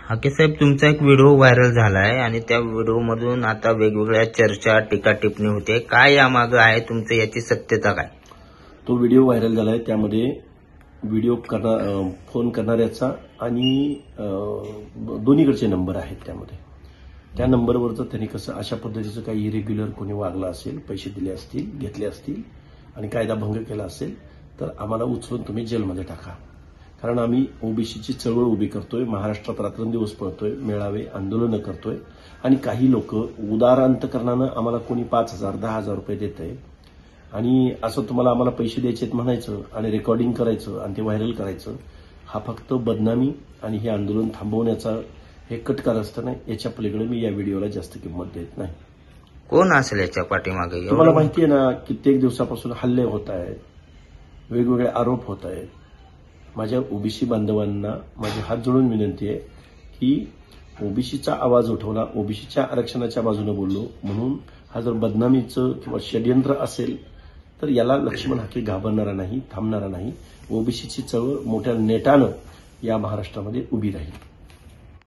हाके साहेब, तुमचा एक video viral झालाय आणि त्या व्हिडिओमधून आता वेगवेगळ्या चर्चा, टीका टिप्पणी होते. काय यामागे आहे तुमचं, याची सत्यता काय? तो व्हिडिओ व्हायरल झालाय, त्यामध्ये व्हिडिओ फोन करणाऱ्याचा आणि दोन्हीकडचे नंबर आहेत. त्यामध्ये त्या नंबरवर जर त्यांनी कसं अशा पद्धतीचं काही इरेग्युलर कोणी वागलं असेल, पैसे दिले असतील, घेतले असतील आणि कायदा भंग केला असेल तर आम्हाला उचलून तुम्ही जेलमध्ये टाका. कारण आम्ही ओबीसीची चळवळ उभी करतोय, महाराष्ट्रात रात्रंदिवस पळतोय, मेळावे आंदोलनं करतोय आणि काही लोक उदार अंतकरणानं आम्हाला कोणी 5,000 10,000 रुपये देत आहे आणि असं तुम्हाला आम्हाला पैसे द्यायचे म्हणायचं आणि रेकॉर्डिंग करायचं आणि ते व्हायरल करायचं. हा फक्त बदनामी आणि हे आंदोलन थांबवण्याचा हे कटकार असताना याच्या पलीकडे मी या व्हिडिओला जास्त किंमत देत नाही. कोण असेल याच्या पाठीमागे? तुम्हाला माहिती आहे ना, कित्येक दिवसापासून हल्ले होत आहेत, वेगवेगळे आरोप होत आहेत. माझ्या ओबीसी बांधवांना माझी हात जोडून विनंती आहे की ओबीसीचा आवाज उठवला, ओबीसीच्या आरक्षणाच्या बाजूने बोललो म्हणून हा जर बदनामीचं किंवा षड्यंत्र असेल तर याला लक्ष्मण हाके घाबरणारा नाही, थांबणारा नाही. ओबीसीची चळवळ मोठ्या नेटानं या महाराष्ट्रामध्ये उभी राहील.